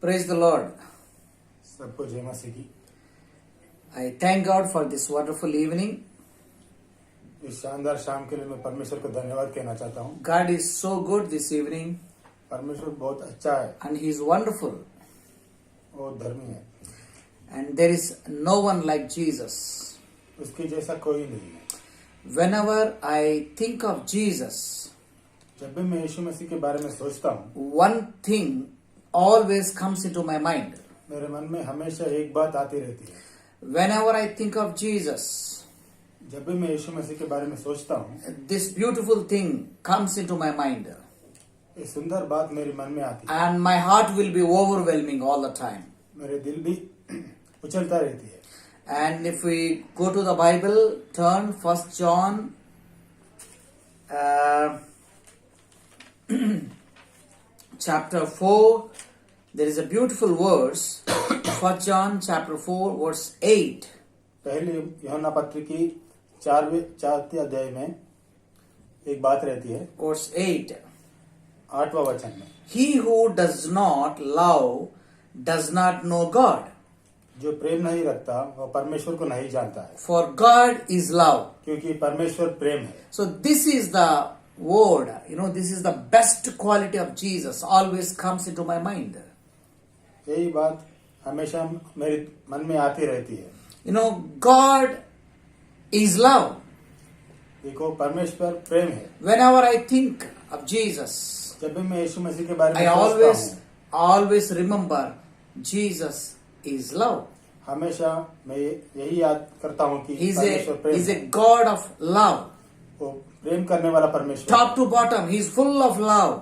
Praise the Lord. सबको जय मसीह की। I thank God for this wonderful evening. इस शानदार शाम के लिए मैं परमेश्वर को धन्यवाद कहना चाहता हूँ। God is so good this evening परमेश्वर बहुत अच्छा है and He is wonderful. वो धर्मी है, And there is no one like Jesus. उसके जैसा कोई नहीं है। Whenever I think of Jesus, जब भी मैं यीशु मसीह के बारे में सोचता हूँ, one thing always comes into my mind. मेरे मन में हमेशा एक बात आती रहती है। Whenever I think of Jesus, जब भी मैं यीशु मसीह के बारे में सोचता हूँ, this beautiful thing comes into my mind. ये सुंदर बात मेरे मन में आती है। And my heart will be overwhelming all the time. मेरे दिल भी उछलता रहती है। And if we go to the Bible, turn 1 John chapter 4, there is a beautiful verse, 1 John chapter 4 verse 8. पहले यूहन्ना पत्र की चौथे अध्याय में एक बात रहती है, Verse 8. 8वां वचन में, He who does not love does not know God, जो प्रेम नहीं रखता वह परमेश्वर को नहीं जानता है, for God is love. क्योंकि परमेश्वर प्रेम है। So this is the word, this is the best quality of Jesus, always comes into my mind. यही बात हमेशा मेरे मन में आती रहती है। God is love. देखो, परमेश्वर प्रेम है। Whenever I think of Jesus, जब भी मैं यीशु मसीह के बारे में I सोचता हूँ, always remember Jesus is love. हमेशा मैं यही याद करता हूँ कि He's परमेश्वर प्रेम a है। God of love. वो प्रेम करने वाला परमेश्वर Top to bottom, He's full of love.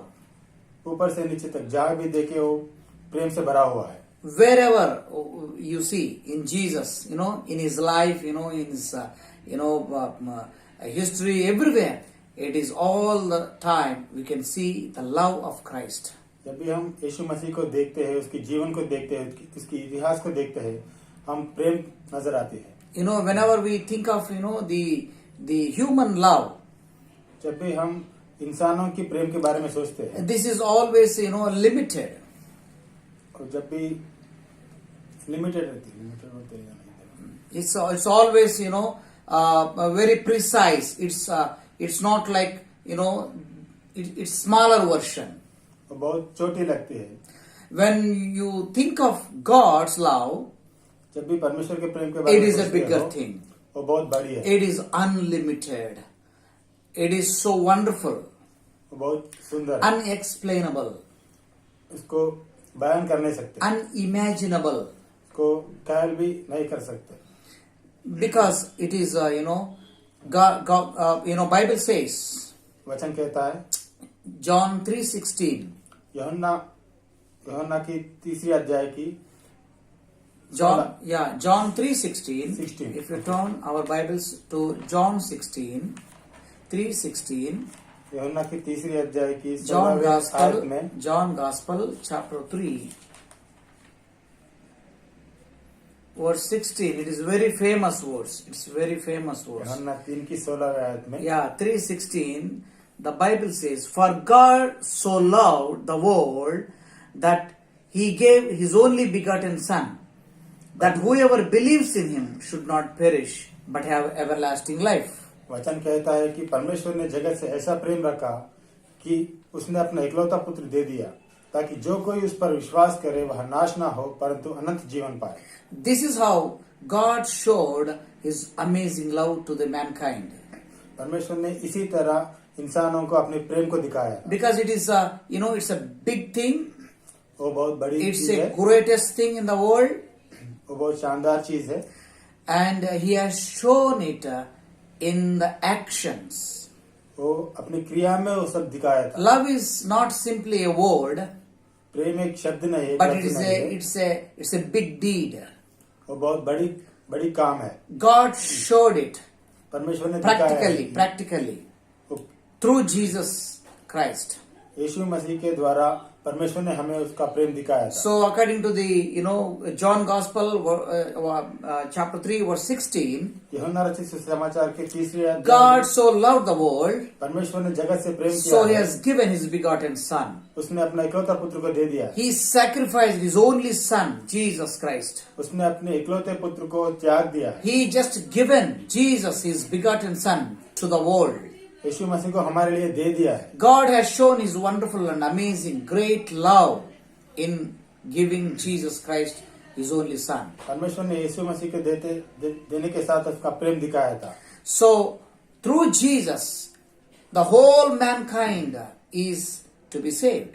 ऊपर से नीचे तक जहाँ भी देखे वो प्रेम से भरा हुआ है। Wherever you see in Jesus, in His life, in His, history, everywhere, it is all the time we can see the love of Christ. जब भी हम यीशु मसीह को देखते हैं, उसके जीवन को देखते हैं, उसके इतिहास को देखते हैं, हम प्रेम नजर आते हैं। Whenever we think of, the human love, जब भी हम इंसानों की प्रेम के बारे में सोचते हैं, this is always, limited. और जब भी लिमिटेड रहती है, लिमिटेड होते हैं या नहीं। It's always, very precise. It's not like, it's smaller version. वो बहुत छोटी लगती है। When you think of God's love, जब भी परमेश्वर के प्रेम के बारे it में is a सोचते bigger हो, thing. वो बहुत बड़ी है। It is unlimited. It is so wonderful, वो बहुत सुंदर है। unexplainable, इसको बयान कर नहीं सकते, unimaginable. इसको ख्याल भी नहीं कर सकते, Because it is, God, Bible says, वचन कहता है, John 3:16. यूहन्ना की तीसरी अध्याय की John 3:16. 16. If you turn our Bibles to John 3:16, यूहन्ना की तीसरी अध्याय की John 16वें आयत में, John Gospel chapter 3 verse 16. It is very famous verse. It's very famous verse. यूहन्ना 3 की 16वें आयत में, 3:16. The Bible says, "For God so loved the world that He gave His only begotten Son, that whoever believes in Him should not perish but have everlasting life." वचन कहता है कि परमेश्वर ने जगत से ऐसा प्रेम रखा कि उसने अपना इकलौता पुत्र दे दिया, ताकि जो कोई उस पर विश्वास करे वह नाश ना हो परंतु अनंत जीवन पाए। This is how God showed His amazing love to the mankind. परमेश्वर ने इसी तरह इंसानों को अपने प्रेम को दिखाया। Because it is it's a big thing. वो बहुत बड़ी It's चीज a है, greatest thing in the world. वो बहुत शानदार चीज है, And He has shown it in the actions. वो अपनी क्रिया में वो सब दिखाया था। Love is not simply a word, प्रेम एक शब्द नहीं है, but लफ्ज नहीं है, it's a big deed. वो बहुत बड़ी काम है। God showed it परमेश्वर ने दिखाया है practically वो through Jesus Christ. यीशु मसीह के द्वारा परमेश्वर ने हमें उसका प्रेम दिखाया था। So according to the John Gospel chapter 3 verse 16, यूहन्ना रचित सुसमाचार के तीसरे अध्याय God में so loved the world, परमेश्वर ने जगत से प्रेम so He किया है, has given His begotten Son. उसने अपना इकलौता पुत्र को दे दिया। He sacrificed His only Son, Jesus Christ. उसने अपने इकलौते पुत्र को त्याग दिया है। He just given Jesus, His begotten Son, to the world. यीशु मसीह को हमारे लिए दे दिया है। God has shown His wonderful and amazing, great love in giving Jesus Christ His only Son. परमेश्वर ने यीशु मसीह को देने के साथ उसका प्रेम दिखाया था। So, through Jesus, the whole mankind is to be saved.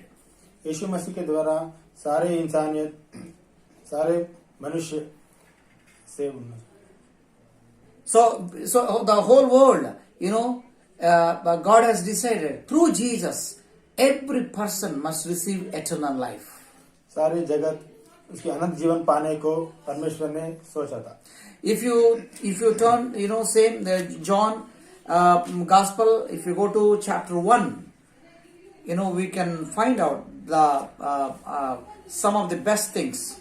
यीशु मसीह के द्वारा सारे इंसानियत, सारे मनुष्य से So the whole world, God has decided through Jesus, every person must receive eternal life. सारे जगत उसके अनंत जीवन पाने को परमेश्वर ने सोचा था। If you turn, same the John Gospel, if you go to chapter 1, we can find out the some of the best things.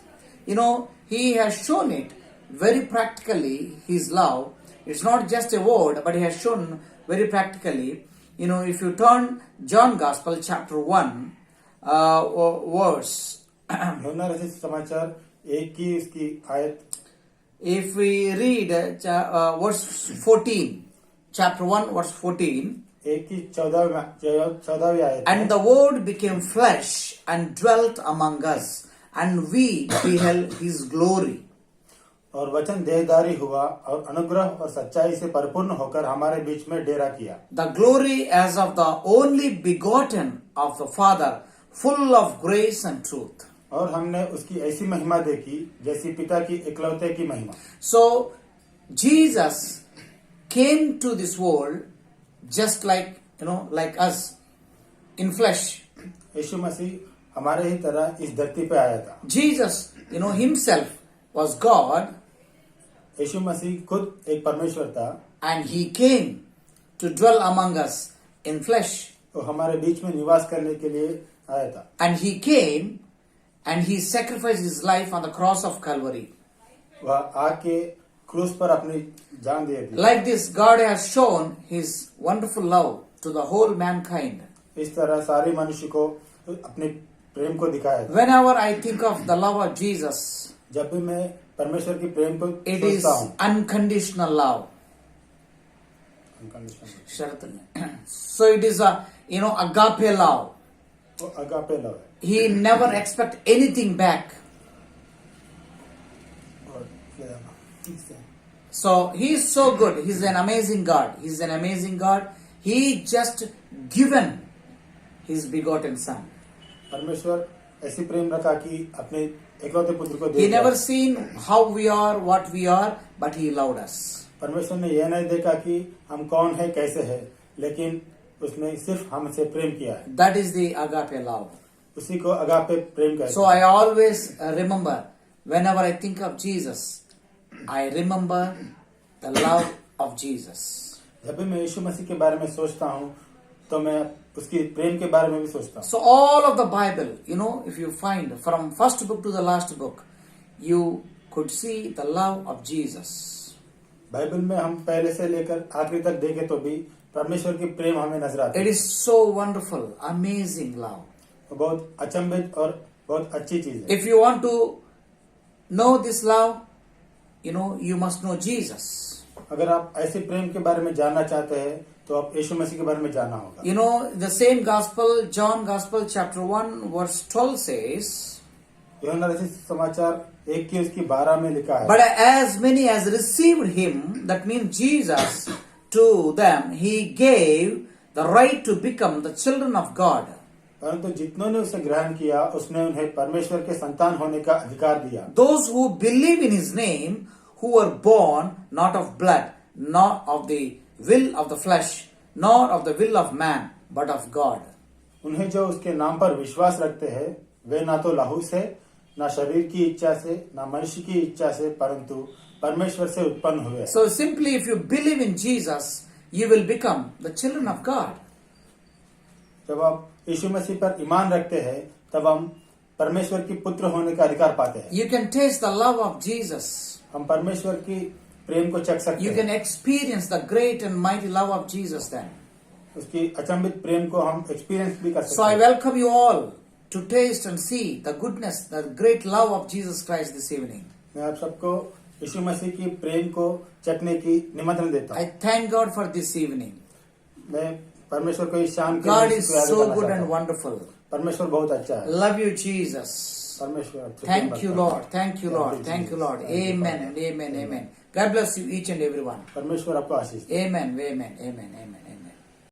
He has shown it very practically, His love. It's not just a word, but He has shown very practically. If you turn John Gospel chapter 1 verse, यूहन्ना रचित समाचार 1 की इसकी आयत, if we read verse 14, chapter 1 verse 14, 1 की 14वीं आयत, and the word became flesh and dwelt among us, and we beheld His glory. और वचन देहधारी हुआ और अनुग्रह और सच्चाई से परिपूर्ण होकर हमारे बीच में डेरा किया। The glory as of the only begotten of the Father, full of grace and truth. और हमने उसकी ऐसी महिमा देखी जैसी पिता की इकलौते की महिमा। So, Jesus came to this world just like us, in flesh. यीशु मसीह हमारे ही तरह इस धरती पे आया था। Jesus, Himself was God, यीशु मसीह खुद एक परमेश्वर था and He came to dwell among us in flesh. वो हमारे बीच में निवास करने के लिए आया था। And He came and He sacrificed His life on the cross of Calvary. वह आके क्रूस पर अपनी जान दे दी। Like this, God has shown His wonderful love to the whole mankind. इस तरह सारे मनुष्य को अपने प्रेम को दिखाया था। Whenever I think of the love of Jesus, जब भी मैं परमेश्वर की प्रेम को it is सोचता हूँ, unconditional love. unconditional, So it is agape love. वो अगापे लव है। He never expect anything back. और So He is so good. He's an amazing God. He's an amazing God. He just given His begotten Son. परमेश्वर ऐसी प्रेम रखा कि अपने इकलौते पुत्र को दे He दिया। never seen how we are, what we are, but He loved us. परमेश्वर ने यह नहीं देखा कि हम कौन है, कैसे है, लेकिन उसने सिर्फ हमसे प्रेम किया है। That is the agape love. उसी को अगापे प्रेम कहते So I always remember, whenever I think of Jesus, I remember the love of Jesus. जब भी मैं यीशु मसीह के बारे में सोचता हूँ तो मैं उसकी प्रेम के बारे में भी सोचता हूँ। So all of the Bible, if you find from first book to the last book, you could see the love of Jesus. Bible में हम पहले से लेकर आखिरी तक देखें तो भी परमेश्वर की प्रेम हमें नजर आती It है। is so wonderful, amazing love. वो बहुत अचंभित और बहुत अच्छी चीज है। If you want to know this love, you must know Jesus. अगर आप ऐसे प्रेम के बारे में जानना चाहते हैं तो आप यीशु मसीह के बारे में जानना होगा। The same gospel, John Gospel chapter 1 verse 12 says, यूहन्ना रचित समाचार 1 की उसकी 12 में लिखा है, but as many as received Him, that means Jesus, to them He gave the right to become the children of God. परंतु जितनों ने उसे ग्रहण किया उसने उन्हें परमेश्वर के संतान होने का अधिकार दिया। Those who believe in His name, who were born not of blood, not of the will of the flesh, nor of the will of man, but of God. उन्हें जो उसके नाम पर विश्वास रखते हैं वे ना तो लहू से, ना शरीर की इच्छा से, ना मनुष्य की इच्छा से, परंतु परमेश्वर से उत्पन्न हुए। So simply if you believe in Jesus, you will become the children of God. जब आप यीशु मसीह पर ईमान रखते हैं तब हम परमेश्वर की पुत्र होने का अधिकार पाते हैं। You can taste the love of Jesus. हम परमेश्वर की प्रेम को चख सकते You हैं। can experience the great and mighty love of Jesus then. उसकी अचंभित प्रेम को हम एक्सपीरियंस भी कर So सकते I हैं। welcome you all to taste and see the goodness, the great love of Jesus Christ this evening. मैं आप सबको यीशु मसीह की प्रेम को चखने की निमंत्रण देता I हूँ। thank God for this evening. मैं परमेश्वर को इस शाम के God लिए is याद so करना good चाहता and हूँ। wonderful. परमेश्वर बहुत अच्छा है। Love you, Jesus. परमेश्वर अच्छे Thank प्रेम you, रखता है। Lord. Thank you, Lord. Thank you, Lord. Amen and amen, amen. God bless you each and everyone. परमेश्वर आपको आशीष दे। Amen, amen, amen, amen.